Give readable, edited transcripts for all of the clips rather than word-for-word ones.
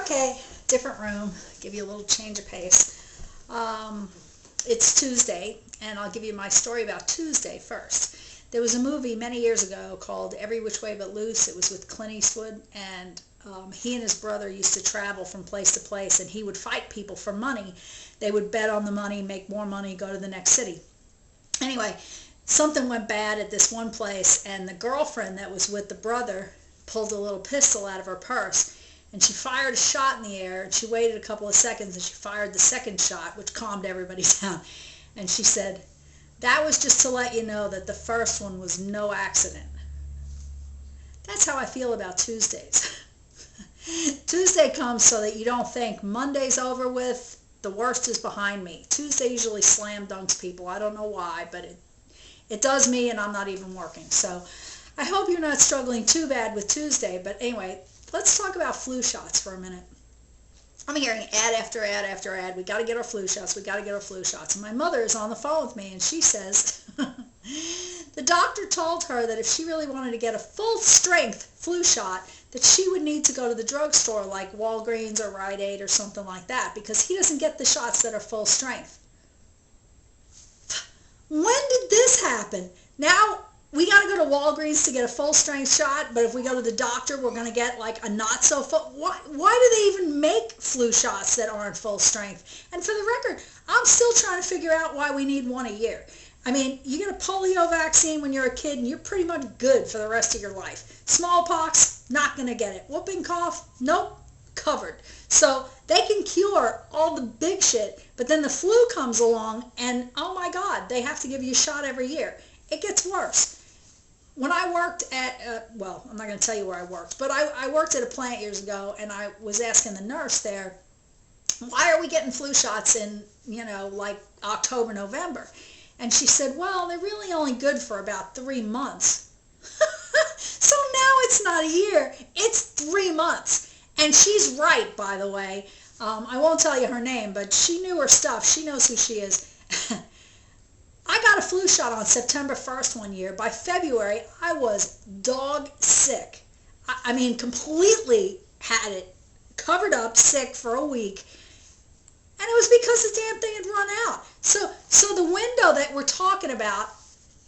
Okay, different room. Give you a little change of pace. It's Tuesday, and I'll give you my story about Tuesday first. There was a movie many years ago called Every Which Way But Loose. It was with Clint Eastwood, and he and his brother used to travel from place to place, and he would fight people for money. They would bet on the money, make more money, go to the next city. Anyway, something went bad at this one place, and the girlfriend that was with the brother pulled a little pistol out of her purse, and she fired a shot in the air, and she waited a couple of seconds, and she fired the second shot, which calmed everybody down. And she said, "That was just to let you know that the first one was no accident." That's how I feel about Tuesdays. Tuesday comes so that you don't think Monday's over with, the worst is behind me. Tuesday usually slam dunks people. I don't know why, but it does me, and I'm not even working. So I hope you're not struggling too bad with Tuesday. But anyway, let's talk about flu shots for a minute. I'm hearing ad after ad after ad. We got to get our flu shots. We got to get our flu shots. And my mother is on the phone with me, and she says the doctor told her that if she really wanted to get a full-strength flu shot, that she would need to go to the drugstore like Walgreens or Rite Aid or something like that, because he doesn't get the shots that are full strength. When did this happen? Now we got to go to Walgreens to get a full-strength shot, but if we go to the doctor, we're going to get like a not-so-full. Why do they even make flu shots that aren't full strength? And for the record, I'm still trying to figure out why we need one a year. I mean, you get a polio vaccine when you're a kid, and you're pretty much good for the rest of your life. Smallpox, not going to get it. Whooping cough, nope, covered. So they can cure all the big shit, but then the flu comes along, and oh my God, they have to give you a shot every year. It gets worse. When I worked at, well, I'm not going to tell you where I worked, but I worked at a plant years ago, and I was asking the nurse there, why are we getting flu shots in, like October, November? And she said, well, they're really only good for about 3 months. So now it's not a year, it's 3 months. And she's right, by the way. I won't tell you her name, but she knew her stuff. She knows who she is. I got a flu shot on September 1st one year. By February, I was dog sick. I mean, completely had it covered up, sick for a week. And it was because the damn thing had run out. So the window that we're talking about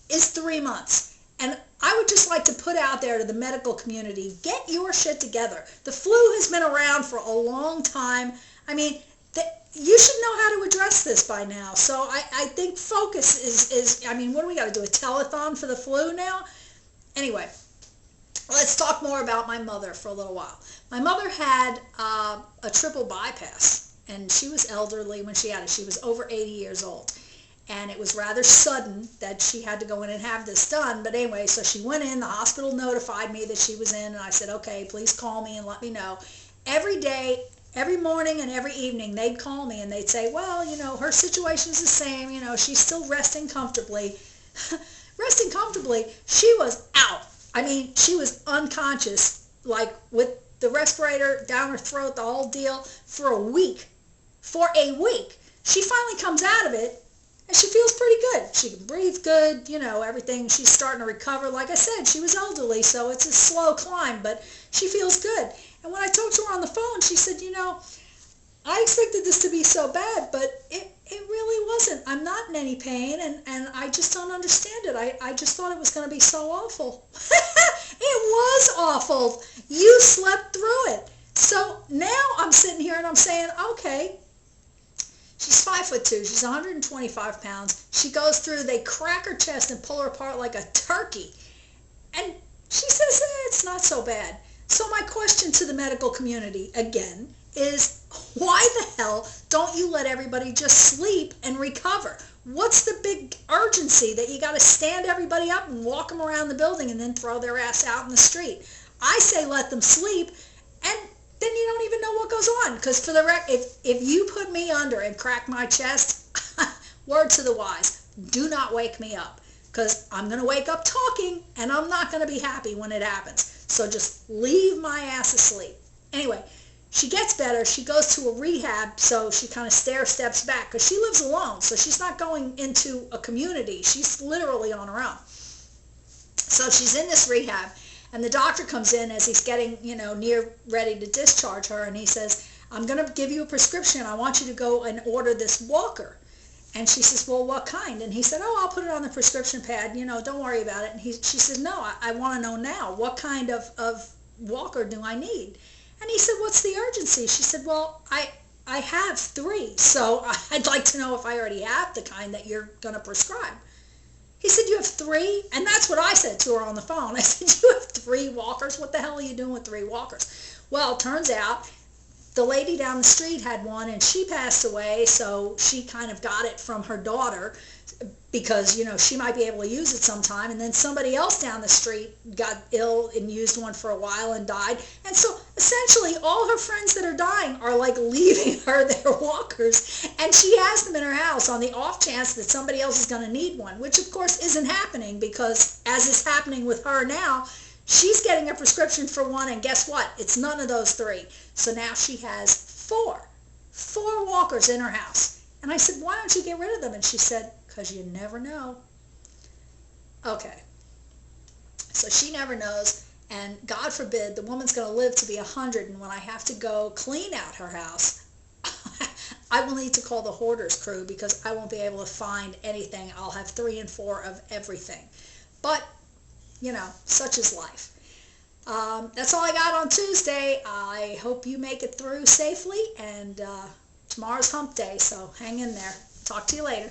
is 3 months. And I would just like to put out there to the medical community, get your shit together. The flu has been around for a long time. I mean, you should know how to address this by now. So I think focus is, I mean, what do we got to do, a telethon for the flu now? Anyway, let's talk more about my mother for a little while. My mother had a triple bypass. And she was elderly when she had it. She was over 80 years old. And it was rather sudden that she had to go in and have this done. But anyway, so she went in. The hospital notified me that she was in. And I said, okay, please call me and let me know. Every day, every morning and every evening, they'd call me and they'd say, well, her situation's the same. She's still resting comfortably. Resting comfortably, she was out. I mean, she was unconscious, like with the respirator down her throat, the whole deal, for a week. For a week. She finally comes out of it, and she feels pretty good. She can breathe good, everything. She's starting to recover. Like I said, she was elderly, so it's a slow climb, but she feels good. And when I talked to her on the phone, she said, I expected this to be so bad, but it really wasn't. I'm not in any pain, and I just don't understand it. I just thought it was going to be so awful. It was awful. You slept through it. So now I'm sitting here and I'm saying, okay, she's 5'2". She's 125 pounds. She goes through, they crack her chest and pull her apart like a turkey. And she says, it's not so bad. So my question to the medical community, again, is why the hell don't you let everybody just sleep and recover? What's the big urgency that you got to stand everybody up and walk them around the building and then throw their ass out in the street? I say let them sleep, and then you don't even know what goes on. Because for the if you put me under and crack my chest, word to the wise, do not wake me up. Because I'm going to wake up talking, and I'm not going to be happy when it happens. So just leave my ass asleep. Anyway, she gets better. She goes to a rehab, so she kind of stair-steps back. Because she lives alone, so she's not going into a community. She's literally on her own. So she's in this rehab. And the doctor comes in as he's getting, near ready to discharge her, and he says, I'm going to give you a prescription. I want you to go and order this walker. And she says, well, what kind? And he said, oh, I'll put it on the prescription pad. Don't worry about it. And she said, no, I want to know now. What kind of walker do I need? And he said, what's the urgency? She said, well, I have 3, so I'd like to know if I already have the kind that you're going to prescribe. He said, you have 3? And that's what I said to her on the phone. I said, you have 3 walkers? What the hell are you doing with 3 walkers? Well, it turns out the lady down the street had one, and she passed away, so she kind of got it from her daughter because, she might be able to use it sometime. And then somebody else down the street got ill and used one for a while and died. And so essentially all her friends that are dying are like leaving her their walkers, and she has them in her house on the off chance that somebody else is going to need one, which of course isn't happening, because as is happening with her now, she's getting a prescription for one, and guess what? It's none of those 3. So now she has 4 walkers in her house. And I said, why don't you get rid of them? And she said, because you never know. Okay. So she never knows, and God forbid the woman's going to live to be 100, and when I have to go clean out her house, I will need to call the hoarders crew, because I won't be able to find anything. I'll have 3 and 4 of everything. But, such is life. That's all I got on Tuesday. I hope you make it through safely, and tomorrow's hump day, so hang in there. Talk to you later.